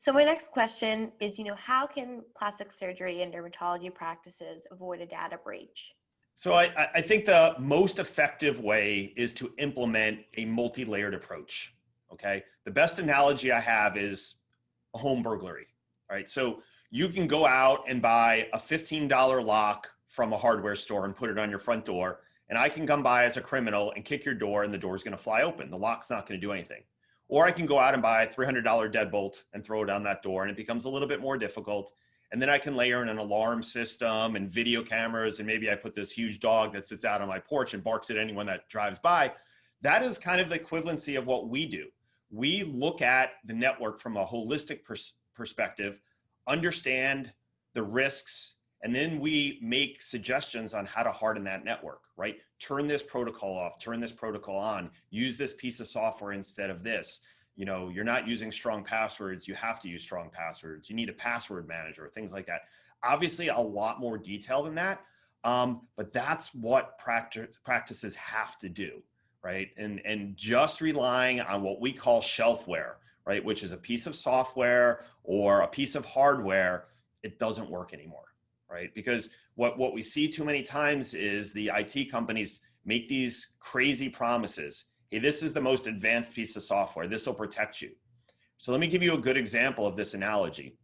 So my next question is, how can plastic surgery and dermatology practices avoid a data breach? So I think the most effective way is to implement a multi-layered approach. Okay. The best analogy I have is a home burglary. Right. So you can go out and buy a $15 lock from a hardware store and put it on your front door. And I can come by as a criminal and kick your door and the door is going to fly open. The lock's not going to do anything. Or I can go out and buy a $300 deadbolt and throw it on that door and it becomes a little bit more difficult. And then I can layer in an alarm system and video cameras. And maybe I put this huge dog that sits out on my porch and barks at anyone that drives by. That is kind of the equivalency of what we do. We look at the network from a holistic perspective, understand the risks, and then we make suggestions on how to harden that network, right? Turn this protocol off, turn this protocol on, use this piece of software instead of this. You're not using strong passwords. You have to use strong passwords. You need a password manager, things like that. Obviously, a lot more detail than that, but that's what practices have to do, right? And just relying on what we call shelfware, right, which is a piece of software or a piece of hardware, it doesn't work anymore, right? Because what we see too many times is the IT companies make these crazy promises. Hey, this is the most advanced piece of software. This will protect you. So let me give you a good example of this analogy.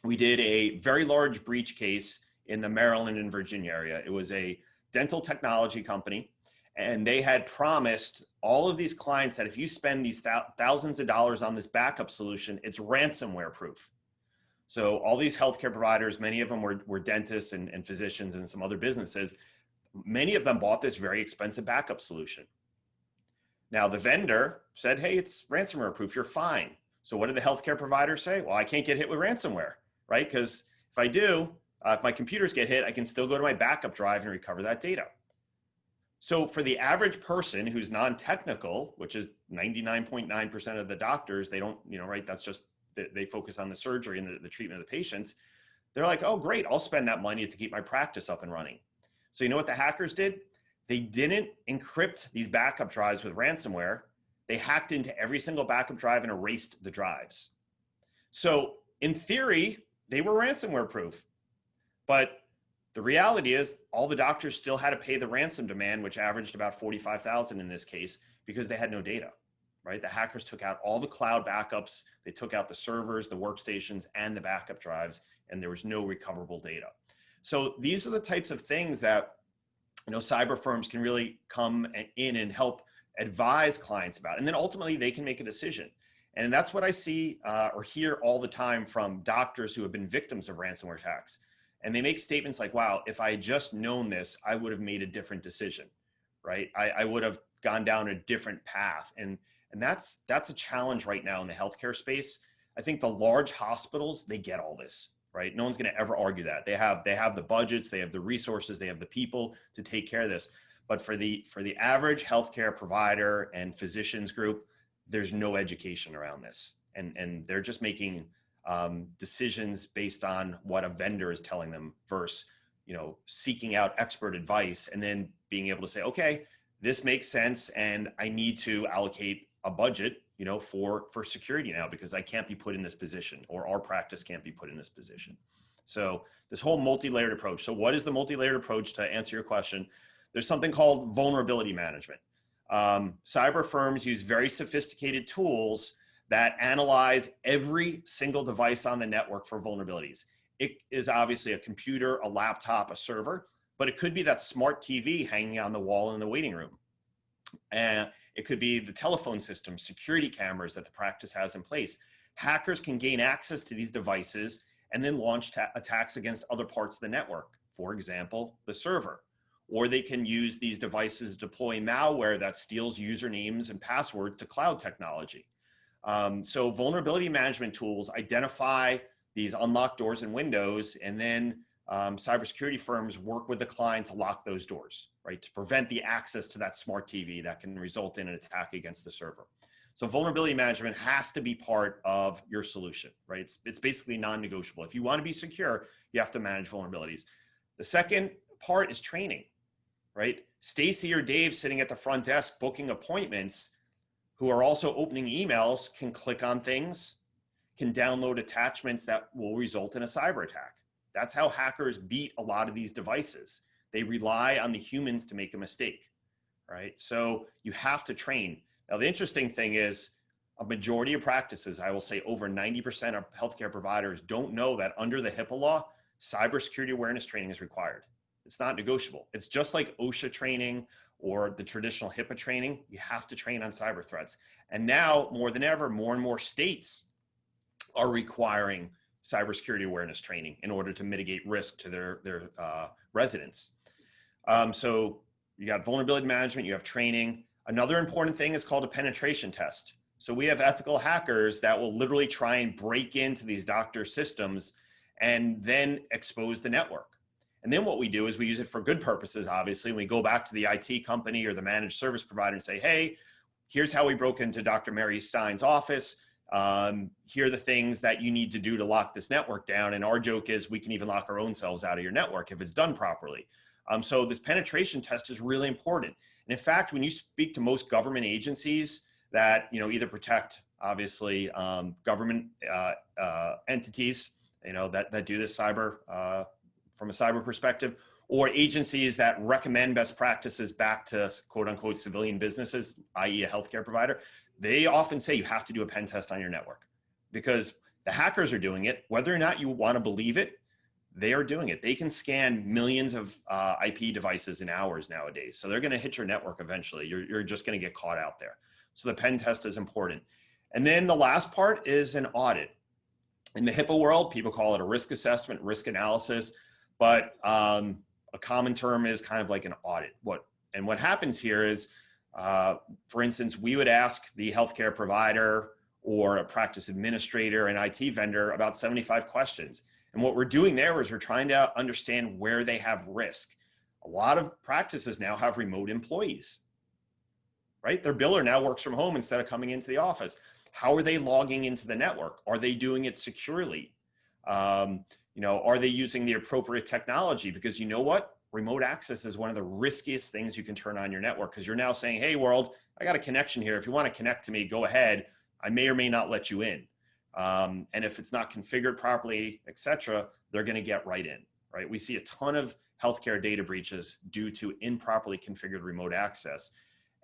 We did a very large breach case in the Maryland and Virginia area. It was a dental technology company, and they had promised all of these clients that if you spend these thousands of dollars on this backup solution, it's ransomware proof. So all these healthcare providers, many of them were dentists and physicians and some other businesses. Many of them bought this very expensive backup solution. Now the vendor said, hey, it's ransomware proof, you're fine. So what did the healthcare providers say? Well, I can't get hit with ransomware, right? Because if I do, if my computers get hit, I can still go to my backup drive and recover that data. So for the average person who's non-technical, which is 99.9% of the doctors, they don't, right? That's just, they focus on the surgery and the treatment of the patients. They're like, oh, great, I'll spend that money to keep my practice up and running. So you know what the hackers did? They didn't encrypt these backup drives with ransomware. They hacked into every single backup drive and erased the drives. So in theory, they were ransomware proof. But the reality is all the doctors still had to pay the ransom demand, which averaged about $45,000 in this case, because they had no data, right? The hackers took out all the cloud backups. They took out the servers, the workstations, and the backup drives, and there was no recoverable data. So these are the types of things that cyber firms can really come in and help advise clients about. And then ultimately they can make a decision. And that's what I see or hear all the time from doctors who have been victims of ransomware attacks. And they make statements like, wow, if I had just known this, I would have made a different decision, right? I would have gone down a different path. And that's a challenge right now in the healthcare space. I think the large hospitals, they get all this, right? No one's going to ever argue that. They have the budgets, they have the resources, they have the people to take care of this. But for the average healthcare provider and physicians group, there's no education around this. And they're just making decisions based on what a vendor is telling them versus, seeking out expert advice and then being able to say, okay, this makes sense. And I need to allocate a budget, for security now because I can't be put in this position or our practice can't be put in this position. So this whole multi-layered approach. So what is the multi-layered approach to answer your question? There's something called vulnerability management. Cyber firms use very sophisticated tools that analyze every single device on the network for vulnerabilities. It is obviously a computer, a laptop, a server, but it could be that smart TV hanging on the wall in the waiting room. And it could be the telephone system, security cameras that the practice has in place. Hackers can gain access to these devices and then launch attacks against other parts of the network. For example, the server. Or they can use these devices to deploy malware that steals usernames and passwords to cloud technology. So vulnerability management tools identify these unlocked doors and windows, and then cybersecurity firms work with the client to lock those doors, right? To prevent the access to that smart TV that can result in an attack against the server. So vulnerability management has to be part of your solution, right? It's basically non-negotiable. If you want to be secure, you have to manage vulnerabilities. The second part is training, right? Stacy or Dave sitting at the front desk booking appointments who are also opening emails can click on things, can download attachments that will result in a cyber attack. That's how hackers beat a lot of these devices. They rely on the humans to make a mistake, right? So you have to train. Now, the interesting thing is a majority of practices, I will say over 90% of healthcare providers don't know that under the HIPAA law, cybersecurity awareness training is required. It's not negotiable. It's just like OSHA training or the traditional HIPAA training. You have to train on cyber threats. And now, more than ever, more and more states are requiring cybersecurity awareness training in order to mitigate risk to their residents. So you got vulnerability management, you have training. Another important thing is called a penetration test. So we have ethical hackers that will literally try and break into these doctor systems and then expose the network. And then what we do is we use it for good purposes, obviously. We go back to the IT company or the managed service provider and say, hey, here's how we broke into Dr. Mary Stein's office. Here are the things that you need to do to lock this network down. And our joke is we can even lock our own selves out of your network if it's done properly. So this penetration test is really important. And in fact, when you speak to most government agencies that either protect, obviously, government entities, that do this cyber from a cyber perspective, or agencies that recommend best practices back to quote unquote civilian businesses, i.e. a healthcare provider, they often say you have to do a pen test on your network because the hackers are doing it. Whether or not you want to believe it, they are doing it. They can scan millions of IP devices in hours nowadays. So they're going to hit your network eventually. You're just going to get caught out there. So the pen test is important. And then the last part is an audit. In the HIPAA world, people call it a risk assessment, risk analysis, but a common term is kind of like an audit. What happens here is, for instance, we would ask the healthcare provider or a practice administrator, an IT vendor about 75 questions. And what we're doing there is we're trying to understand where they have risk. A lot of practices now have remote employees, right? Their biller now works from home instead of coming into the office. How are they logging into the network? Are they doing it securely? Are they using the appropriate technology? Because you know what? Remote access is one of the riskiest things you can turn on your network because you're now saying, hey, world, I got a connection here. If you want to connect to me, go ahead. I may or may not let you in. And if it's not configured properly, et cetera, they're going to get right in, right? We see a ton of healthcare data breaches due to improperly configured remote access.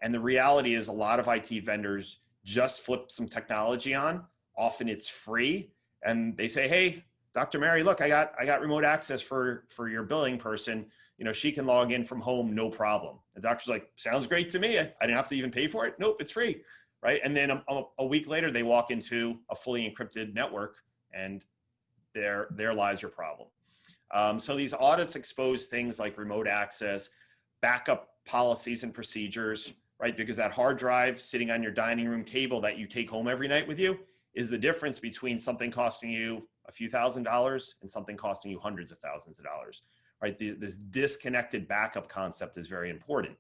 And the reality is a lot of IT vendors just flip some technology on. Often it's free. And they say, hey, Dr. Mary, look, I got remote access for your billing person. She can log in from home, no problem. The doctor's like, sounds great to me. I didn't have to even pay for it. Nope, it's free, right? And then a week later, they walk into a fully encrypted network and there lies your problem. So these audits expose things like remote access, backup policies and procedures, right? Because that hard drive sitting on your dining room table that you take home every night with you is the difference between something costing you a few $1,000s and something costing you hundreds of thousands of dollars, right? This disconnected backup concept is very important.